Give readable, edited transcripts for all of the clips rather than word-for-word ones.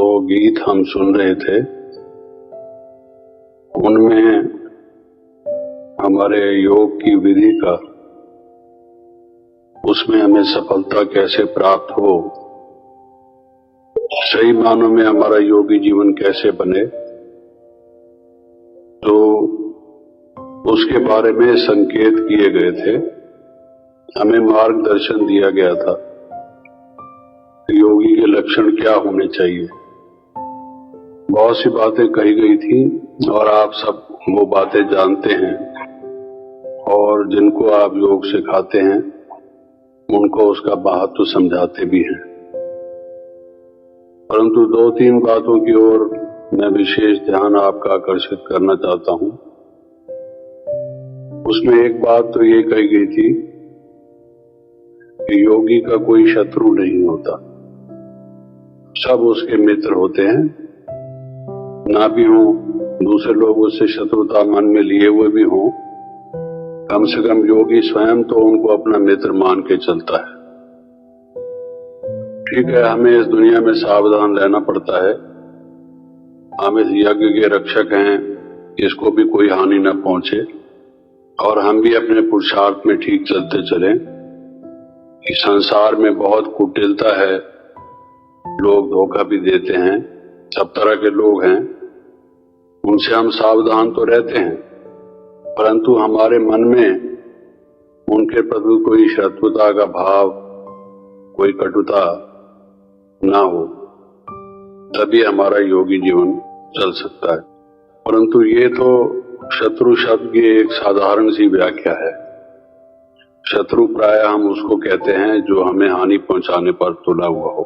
जो गीत हम सुन रहे थे उनमें हमारे योग की विधि का, उसमें हमें सफलता कैसे प्राप्त हो, सही मानों में हमारा योगी जीवन कैसे बने, तो उसके बारे में संकेत किए गए थे। हमें मार्गदर्शन दिया गया था कि योगी के लक्षण क्या होने चाहिए। बहुत सी बातें कही गई थी और आप सब वो बातें जानते हैं और जिनको आप योग सिखाते हैं उनको उसका महत्व समझाते भी हैं। परंतु 2-3 बातों की ओर मैं विशेष ध्यान आपका आकर्षित करना चाहता हूं। उसमें एक बात तो ये कही गई थी कि योगी का कोई शत्रु नहीं होता, सब उसके मित्र होते हैं। ना भी हो, दूसरे लोग उससे शत्रुता मन में लिए हुए भी हों, कम से कम योगी स्वयं तो उनको अपना मित्र मान के चलता है। ठीक है, हमें इस दुनिया में सावधान रहना पड़ता है। हम इस यज्ञ के रक्षक हैं, इसको भी कोई हानि न पहुंचे और हम भी अपने पुरुषार्थ में ठीक चलते चलें। इस संसार में बहुत कुटिलता है, लोग धोखा भी देते हैं, सब तरह के लोग हैं, उनसे हम सावधान तो रहते हैं, परंतु हमारे मन में उनके प्रति कोई शत्रुता का भाव, कोई कटुता ना हो, तभी हमारा योगी जीवन चल सकता है। परंतु ये तो शत्रु शब्द की एक साधारण सी व्याख्या है। शत्रु प्रायः हम उसको कहते हैं जो हमें हानि पहुंचाने पर तुला हुआ हो,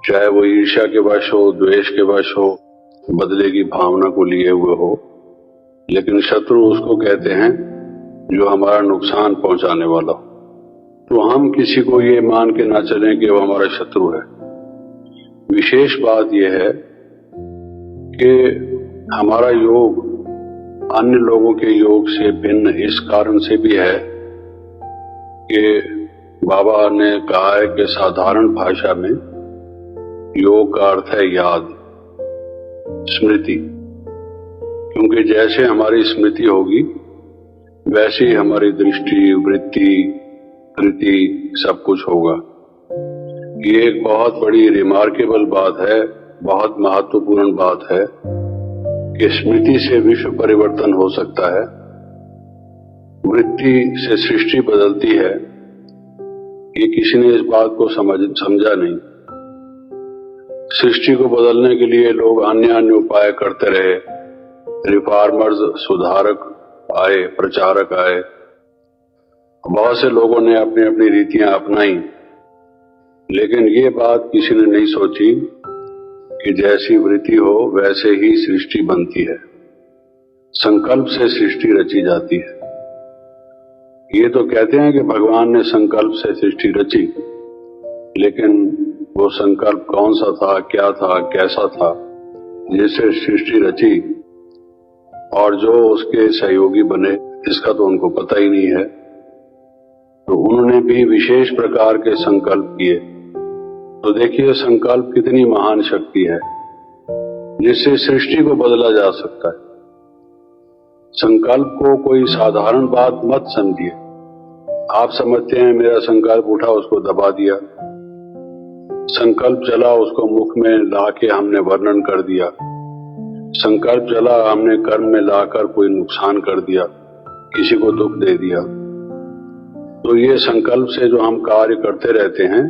चाहे वो ईर्ष्या के वश हो, द्वेष के वश हो, बदले की भावना को लिए हुए हो। लेकिन शत्रु उसको कहते हैं जो हमारा नुकसान पहुंचाने वाला हो। तो हम किसी को ये मान के ना चलें कि वो हमारा शत्रु है। विशेष बात यह है कि हमारा योग अन्य लोगों के योग से भिन्न इस कारण से भी है कि बाबा ने कहा है कि साधारण भाषा में योग का अर्थ है याद, स्मृति। क्योंकि जैसे हमारी स्मृति होगी वैसे ही हमारी दृष्टि, वृत्ति, कृति सब कुछ होगा। ये एक बहुत बड़ी रिमार्केबल बात है, बहुत महत्वपूर्ण बात है कि स्मृति से विश्व परिवर्तन हो सकता है, वृत्ति से सृष्टि बदलती है। ये किसी ने इस बात को समझा नहीं। सृष्टि को बदलने के लिए लोग अन्य उपाय करते रहे, रिफॉर्मर्स, सुधारक आए, प्रचारक आए, बहुत से लोगों ने अपनी अपनी रीतियां अपनाई, लेकिन ये बात किसी ने नहीं सोची कि जैसी वृत्ति हो वैसे ही सृष्टि बनती है। संकल्प से सृष्टि रची जाती है। ये तो कहते हैं कि भगवान ने संकल्प से सृष्टि रची, लेकिन वो संकल्प कौन सा था, क्या था, कैसा था जिससे सृष्टि रची और जो उसके सहयोगी बने, इसका तो उनको पता ही नहीं है। तो उन्होंने भी विशेष प्रकार के संकल्प किए। तो देखिए संकल्प कितनी महान शक्ति है जिससे सृष्टि को बदला जा सकता है। संकल्प को कोई साधारण बात मत समझिए। आप समझते हैं मेरा संकल्प उठा, उसको दबा दिया, संकल्प चला, उसको मुख में लाके हमने वर्णन कर दिया, संकल्प चला, हमने कर्म में लाकर कोई नुकसान कर दिया, किसी को दुख दे दिया। तो ये संकल्प से जो हम कार्य करते रहते हैं,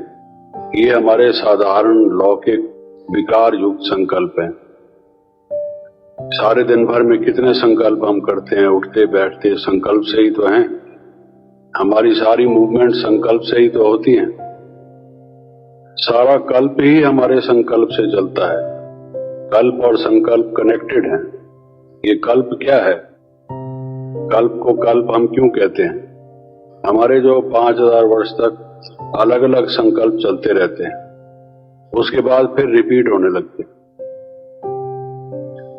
ये हमारे साधारण लौकिक विकार युक्त संकल्प हैं। सारे दिन भर में कितने संकल्प हम करते हैं, उठते बैठते संकल्प से ही तो हैं। हमारी सारी मूवमेंट संकल्प से ही तो होती हैं। सारा कल्प ही हमारे संकल्प से चलता है। कल्प और संकल्प कनेक्टेड हैं। ये कल्प क्या है? कल्प को कल्प हम क्यों कहते हैं? हमारे जो 5000 वर्ष तक अलग अलग संकल्प चलते रहते हैं, उसके बाद फिर रिपीट होने लगते हैं।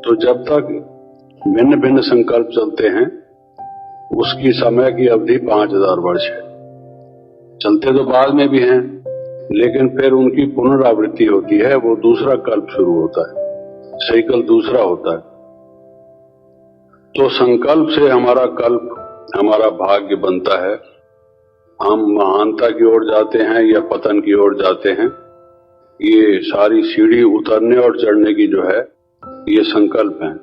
तो जब तक भिन्न भिन्न संकल्प चलते हैं उसकी समय की अवधि 5000 वर्ष है। चलते तो बाद में भी हैं, लेकिन फिर उनकी पुनरावृत्ति होती है, वो दूसरा कल्प शुरू होता है, साइकिल दूसरा होता है। तो संकल्प से हमारा कल्प, हमारा भाग्य बनता है। हम महानता की ओर जाते हैं या पतन की ओर जाते हैं, ये सारी सीढ़ी उतरने और चढ़ने की जो है ये संकल्प है।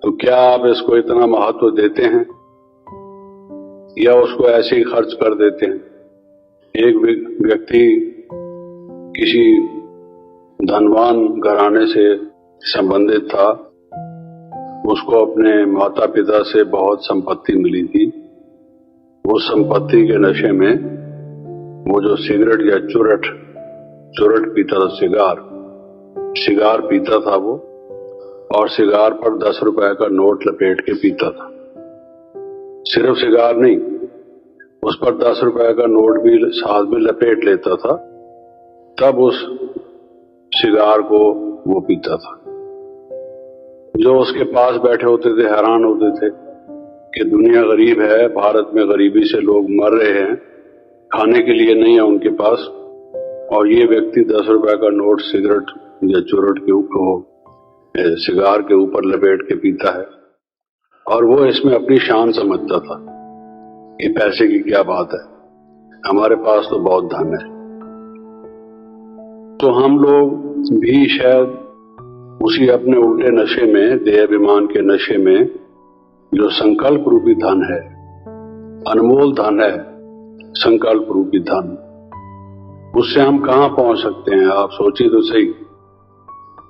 तो क्या आप इसको इतना महत्व देते हैं या उसको ऐसे ही खर्च कर देते हैं? एक व्यक्ति किसी धनवान घराने से संबंधित था, उसको अपने माता पिता से बहुत संपत्ति मिली थी। वो संपत्ति के नशे में वो जो सिगरेट या चुरट पीता था, सिगार पीता था वो, और सिगार पर 10 रुपए का नोट लपेट के पीता था। सिर्फ सिगार नहीं, उस पर 10 रुपए का नोट भी साथ में लपेट लेता था, तब उस सिगार को वो पीता था। जो उसके पास बैठे होते थे हैरान होते थे कि दुनिया गरीब है, भारत में गरीबी से लोग मर रहे हैं, खाने के लिए नहीं है उनके पास, और ये व्यक्ति 10 रुपए का नोट सिगरेट या चुरट के ऊपर, सिगार के ऊपर लपेट के पीता है। और वो इसमें अपनी शान समझता था कि पैसे की क्या बात है, हमारे पास तो बहुत धन है। तो हम लोग भी शायद उसी अपने उल्टे नशे में, देहाभिमान के नशे में, जो संकल्प रूपी धन है, अनमोल धन है, संकल्प रूपी धन, उससे हम कहां पहुंच सकते हैं? आप सोचिए तो सही,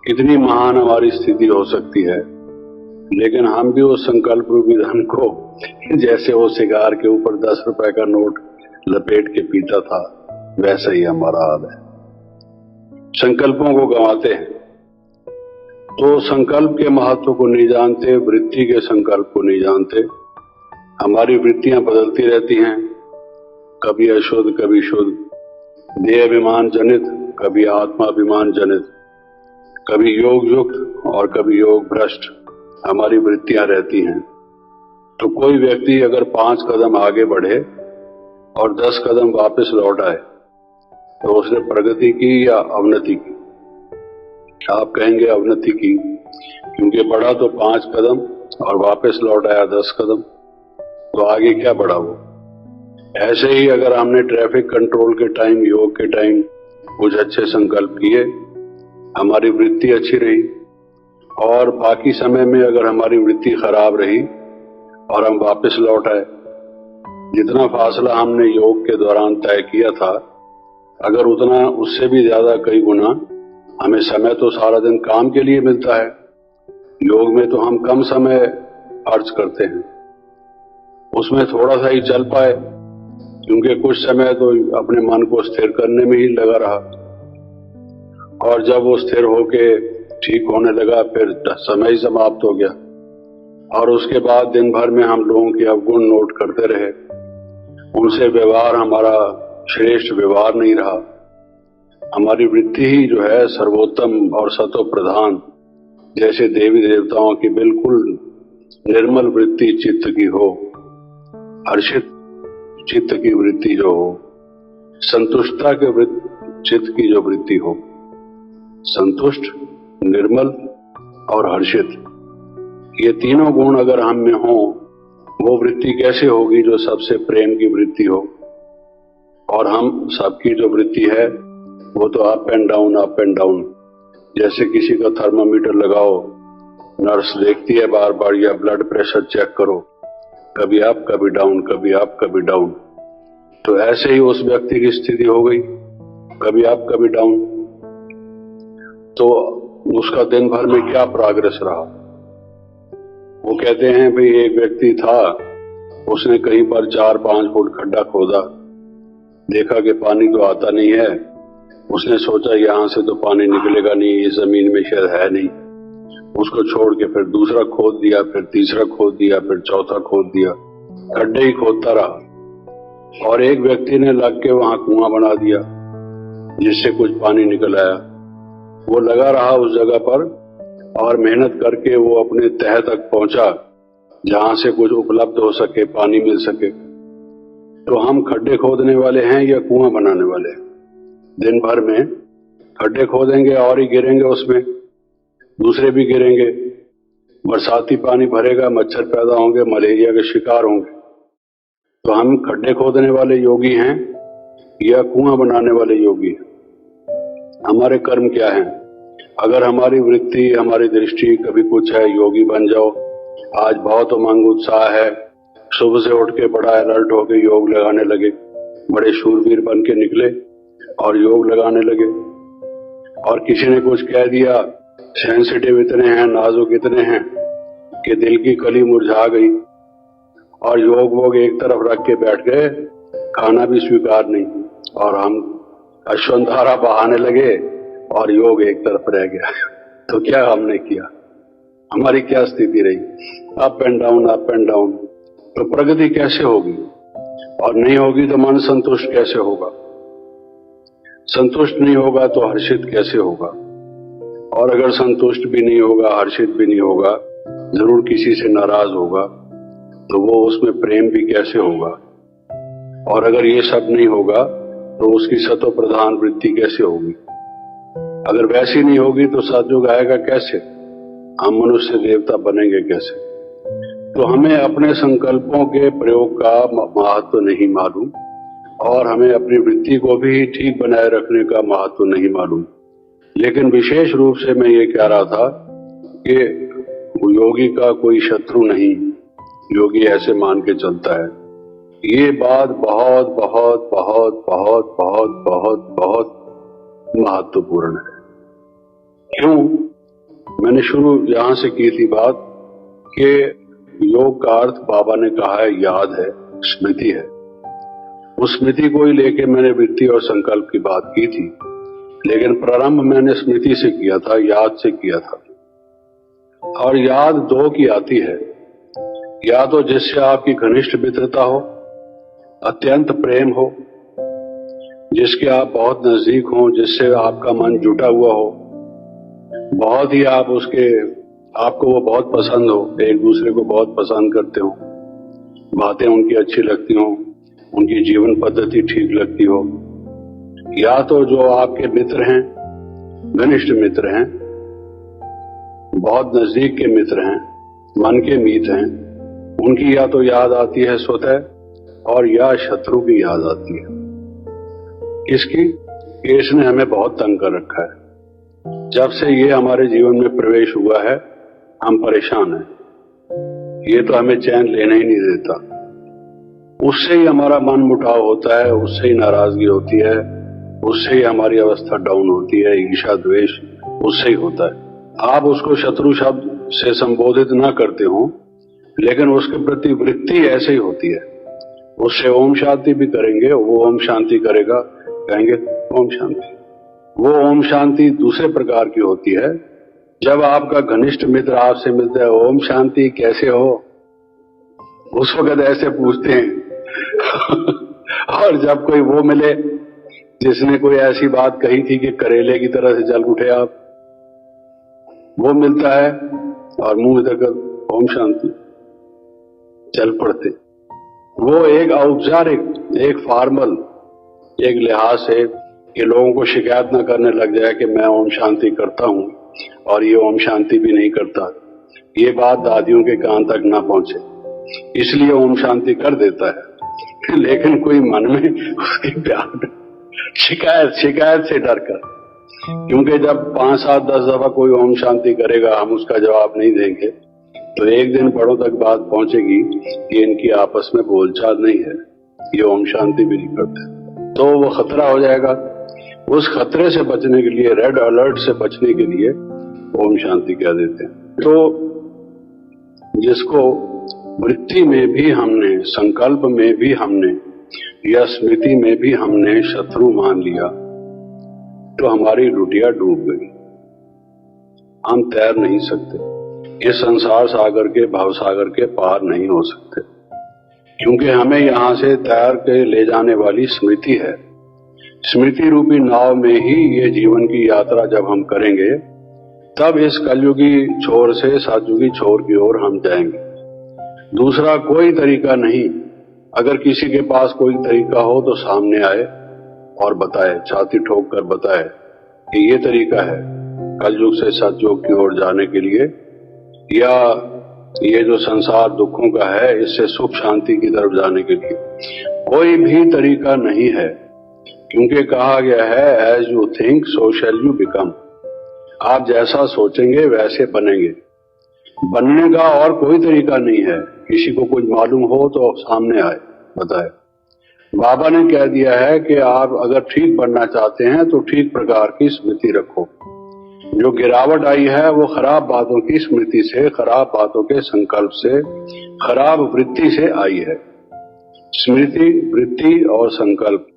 कितनी महान हमारी स्थिति हो सकती है, लेकिन हम भी उस संकल्प रूपी धन को, जैसे वो सिगार के ऊपर 10 रुपए का नोट लपेट के पीता था, वैसा ही हमारा हाल है। संकल्पों को गंवाते हैं, तो संकल्प के महत्व को नहीं जानते, वृत्ति के संकल्प को नहीं जानते। हमारी वृत्तियां बदलती रहती हैं, कभी अशुद्ध कभी शुद्ध, देहाभिमान जनित कभी आत्माभिमान जनित, कभी योग युक्त और कभी योग भ्रष्ट हमारी वृत्तियां रहती हैं। तो कोई व्यक्ति अगर 5 कदम आगे बढ़े और 10 कदम वापस लौट आए, तो उसने प्रगति की या अवनति की? आप कहेंगे अवनति की, क्योंकि बढ़ा तो 5 कदम और वापस लौट आया 10 कदम, तो आगे क्या बढ़ा वो? ऐसे ही अगर हमने ट्रैफिक कंट्रोल के टाइम, योग के टाइम कुछ अच्छे संकल्प किए, हमारी वृत्ति अच्छी रही, और बाकी समय में अगर हमारी वृत्ति खराब रही और हम वापस लौट आए, जितना फासला हमने योग के दौरान तय किया था, अगर उतना उससे भी ज्यादा कई गुना हमें समय तो सारा दिन काम के लिए मिलता है, योग में तो हम कम समय खर्च करते हैं, उसमें थोड़ा सा ही चल पाए, क्योंकि कुछ समय तो अपने मन को स्थिर करने में ही लगा रहा, और जब वो स्थिर होके ठीक होने लगा, फिर समय ही समाप्त हो गया, और उसके बाद दिन भर में हम लोगों के अवगुण नोट करते रहे, उनसे व्यवहार हमारा श्रेष्ठ व्यवहार नहीं रहा। हमारी वृत्ति ही जो है सर्वोत्तम और सतो प्रधान, जैसे देवी देवताओं की बिल्कुल निर्मल वृत्ति चित्त की हो, हर्षित चित्त की वृत्ति जो हो, संतुष्टता के चित्त की जो वृत्ति हो, संतुष्ट, निर्मल और हर्षित, ये तीनों गुण अगर हम में हो, वो वृत्ति कैसे होगी जो सबसे प्रेम की वृत्ति हो? और हम सबकी जो वृत्ति है वो तो अप एंड डाउन, जैसे किसी का थर्मामीटर लगाओ, नर्स देखती है बार बार, या ब्लड प्रेशर चेक करो, कभी अप कभी डाउन, कभी अप कभी डाउन। तो ऐसे ही उस व्यक्ति की स्थिति हो गई, कभी अप कभी डाउन। तो उसका दिन भर में क्या प्रोग्रेस रहा? वो कहते हैं भाई एक व्यक्ति था, उसने कहीं पर 4-5 फुट खड्डा खोदा, देखा कि पानी तो आता नहीं है, उसने सोचा यहां से तो पानी निकलेगा नहीं, इस जमीन में शायद है नहीं, उसको छोड़ के फिर दूसरा खोद दिया, फिर तीसरा खोद दिया, फिर चौथा खोद दिया, खड्डे ही खोदता रहा। और एक व्यक्ति ने लग के वहां कुआं बना दिया जिससे कुछ पानी निकल आया। वो लगा रहा उस जगह पर और मेहनत करके वो अपने तह तक पहुंचा जहां से कुछ उपलब्ध हो सके, पानी मिल सके। तो हम खड्डे खोदने वाले हैं या कुआं बनाने वाले हैं? दिन भर में खड्डे खोदेंगे और ही गिरेंगे, उसमें दूसरे भी गिरेंगे, बरसाती पानी भरेगा, मच्छर पैदा होंगे, मलेरिया के शिकार होंगे। तो हम खड्डे खोदने वाले योगी हैं या कुआं बनाने वाले योगी हैं? हमारे कर्म क्या हैं? अगर हमारी वृत्ति, हमारी दृष्टि कभी कुछ है, योगी बन जाओ, आज बहुत उमंग उत्साह है, सुबह से उठ के बड़ा अलर्ट होकर योग लगाने लगे, बड़े शूरवीर बन के निकले और योग लगाने लगे, और किसी ने कुछ कह दिया, सेंसिटिव इतने हैं, नाजुक इतने हैं कि दिल की कली मुरझा गई और योग वोग एक तरफ रख के बैठ गए, खाना भी स्वीकार नहीं, और हम अश्वंधारा बहाने लगे और योग एक तरफ रह गया। तो क्या हमने किया? हमारी क्या स्थिति रही? Up and down, up and down. तो प्रगति कैसे होगी? और नहीं होगी तो मन संतुष्ट कैसे होगा? संतुष्ट नहीं होगा तो हर्षित कैसे होगा? और अगर संतुष्ट भी नहीं होगा, हर्षित भी नहीं होगा, जरूर किसी से नाराज होगा, तो वो उसमें प्रेम भी कैसे होगा? और अगर ये सब नहीं होगा तो उसकी सतो प्रधान वृत्ति कैसे होगी? अगर वैसी नहीं होगी तो सतयुग आएगा कैसे? हम मनुष्य देवता बनेंगे कैसे? तो हमें अपने संकल्पों के प्रयोग का महत्व नहीं मालूम, और हमें अपनी वृत्ति को भी ठीक बनाए रखने का महत्व नहीं मालूम। लेकिन विशेष रूप से मैं ये कह रहा था कि योगी का कोई शत्रु नहीं, योगी ऐसे मान के चलता है। ये बात बहुत बहुत बहुत बहुत बहुत बहुत बहुत महत्वपूर्ण है। क्यों? मैंने शुरू यहां से की थी बात कि योग का अर्थ बाबा ने कहा है याद है, स्मृति है। उस स्मृति को ही लेके मैंने वृत्ति और संकल्प की बात की थी, लेकिन प्रारंभ मैंने स्मृति से किया था, याद से किया था। और याद दो की आती है, या तो जिससे आपकी घनिष्ठ मित्रता हो, अत्यंत प्रेम हो, जिसके आप बहुत नजदीक हो, जिससे आपका मन जुटा हुआ हो, बहुत ही आपको वो बहुत पसंद हो, एक दूसरे को बहुत पसंद करते हो, बातें उनकी अच्छी लगती हो, उनकी जीवन पद्धति ठीक लगती हो। या तो जो आपके मित्र हैं, घनिष्ठ मित्र हैं, बहुत नजदीक के मित्र हैं, मन के मीत हैं, उनकी या तो याद आती है स्वतः, और या शत्रु की याद आती है। किसकी? इसने हमें बहुत तंग कर रखा है। जब से ये हमारे जीवन में प्रवेश हुआ है, हम परेशान हैं। ये तो हमें चैन लेने ही नहीं देता। उससे ही हमारा मन मुटाव होता है, उससे ही नाराजगी होती है, उससे ही हमारी अवस्था डाउन होती है, ईर्ष्या द्वेष उससे ही होता है। आप उसको शत्रु शब्द से संबोधित ना करते हो, लेकिन उसके प्रति वृत्ति ऐसे ही होती है। उससे ओम शांति भी करेंगे, वो ओम शांति करेगा, कहेंगे ओम शांति। वो ओम शांति दूसरे प्रकार की होती है। जब आपका घनिष्ठ मित्र आपसे मिलता है, ओम शांति कैसे हो, उस वक्त ऐसे पूछते हैं। और जब कोई वो मिले जिसने कोई ऐसी बात कही थी कि करेले की तरह से जल उठे आप, वो मिलता है और मुंह इधर कर ओम शांति, चल पड़ते। वो एक औपचारिक, एक फॉर्मल, एक लिहाज से कि लोगों को शिकायत ना करने लग जाए कि मैं ओम शांति करता हूं और ये ओम शांति भी नहीं करता, ये बात दादियों के कान तक ना पहुंचे, इसलिए ओम शांति कर देता है। लेकिन कोई मन में उसके प्यार शिकायत से डर कर, क्योंकि जब 5, 7, 10 दफा कोई ओम शांति करेगा, हम उसका जवाब नहीं देंगे, तो एक दिन बड़ों तक बात पहुंचेगी कि इनकी आपस में बोलचाल नहीं है, ये ओम शांति भी नहीं करते, तो वो खतरा हो जाएगा। उस खतरे से बचने के लिए, रेड अलर्ट से बचने के लिए ओम शांति कह देते हैं। तो जिसको वृत्ति में भी हमने, संकल्प में भी हमने, या स्मृति में भी हमने शत्रु मान लिया, तो हमारी लुटिया डूब गई। हम तैर नहीं सकते, इस संसार सागर के, भव सागर के पार नहीं हो सकते, क्योंकि हमें यहां से तैर के ले जाने वाली स्मृति है। स्मृति रूपी नाव में ही ये जीवन की यात्रा जब हम करेंगे, तब इस कलयुगी छोर से सतयुगी छोर की ओर हम जाएंगे। दूसरा कोई तरीका नहीं। अगर किसी के पास कोई तरीका हो तो सामने आए, और बताए, छाती ठोक कर बताए कि ये तरीका है कलयुग से सतयुग की ओर जाने के लिए, या ये जो संसार दुखों का है इससे सुख शांति की तरफ जाने के लिए। कोई भी तरीका नहीं है, क्योंकि कहा गया है as you think so shall you become. आप जैसा सोचेंगे वैसे बनेंगे। बनने का और कोई तरीका नहीं है। किसी को कुछ मालूम हो तो सामने आए, बताए। बाबा ने कह दिया है कि आप अगर ठीक बनना चाहते हैं तो ठीक प्रकार की स्मृति रखो। जो गिरावट आई है वो खराब बातों की स्मृति से, खराब बातों के संकल्प से, खराब वृत्ति से आई है। स्मृति, वृत्ति और संकल्प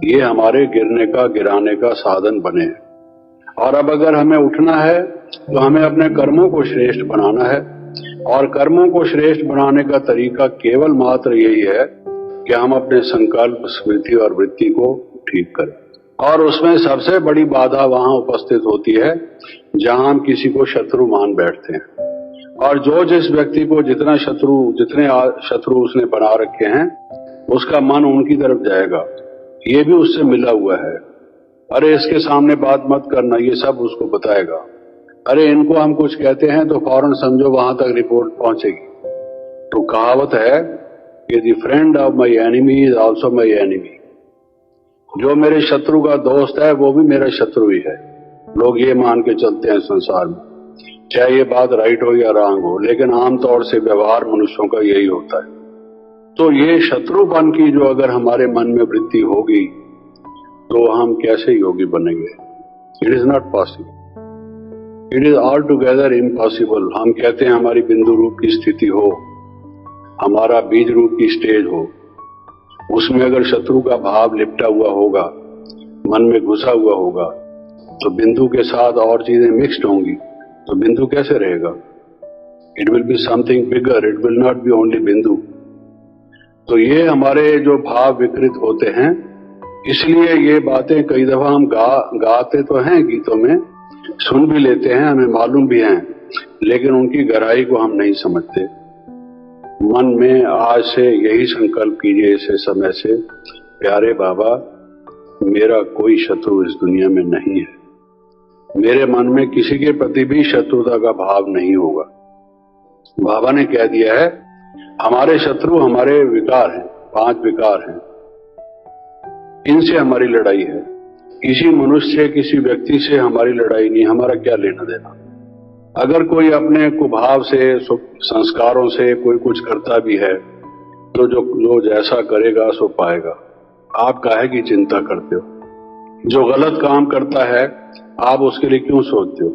ये हमारे गिरने का, गिराने का साधन बने हैं। और अब अगर हमें उठना है तो हमें अपने कर्मों को श्रेष्ठ बनाना है, और कर्मों को श्रेष्ठ बनाने का तरीका केवल मात्र यही है कि हम अपने संकल्प, स्मृति और वृत्ति को ठीक करें। और उसमें सबसे बड़ी बाधा वहां उपस्थित होती है जहां हम किसी को शत्रु मान बैठते हैं। और जो जिस व्यक्ति को जितने शत्रु उसने बना रखे हैं उसका मन उनकी तरफ जाएगा। ये भी उससे मिला हुआ है। अरे इसके सामने बात मत करना, ये सब उसको बताएगा। अरे इनको हम कुछ कहते हैं तो फौरन समझो वहां तक रिपोर्ट पहुंचेगी। तो कहावत है कि the friend of my enemy is also my enemy. जो मेरे शत्रु का दोस्त है वो भी मेरा शत्रु ही है। लोग ये मान के चलते हैं संसार में, चाहे ये बात राइट हो या रॉन्ग हो, लेकिन आमतौर से व्यवहार मनुष्यों का यही होता है। तो ये शत्रुपन की जो अगर हमारे मन में वृत्ति होगी तो हम कैसे योगी बनेंगे? It is not possible, it is all together impossible. हम कहते हैं हमारी बिंदु रूप की स्थिति हो, हमारा बीज रूप की स्टेज हो, उसमें अगर शत्रु का भाव लिपटा हुआ होगा, मन में घुसा हुआ होगा, तो बिंदु के साथ और चीजें मिक्स्ड होंगी, तो बिंदु कैसे रहेगा? It will be something bigger, it will not be only बिंदु। तो ये हमारे जो भाव विकृत होते हैं, इसलिए ये बातें कई दफा हम गाते तो हैं, गीतों में सुन भी लेते हैं, हमें मालूम भी हैं, लेकिन उनकी गहराई को हम नहीं समझते। मन में आज से यही संकल्प कीजिए इस समय से, प्यारे बाबा मेरा कोई शत्रु इस दुनिया में नहीं है। मेरे मन में किसी के प्रति भी शत्रुता का भाव नहीं होगा। बाबा ने कह दिया है हमारे शत्रु हमारे विकार हैं, 5 विकार हैं, इनसे हमारी लड़ाई है। किसी मनुष्य से, किसी व्यक्ति से हमारी लड़ाई नहीं, हमारा क्या लेना देना। अगर कोई अपने कुभाव से, संस्कारों से कोई कुछ करता भी है तो जो जैसा करेगा सो पाएगा। आप काहे की चिंता करते हो? जो गलत काम करता है आप उसके लिए क्यों सोचते हो?